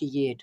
T8۔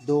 2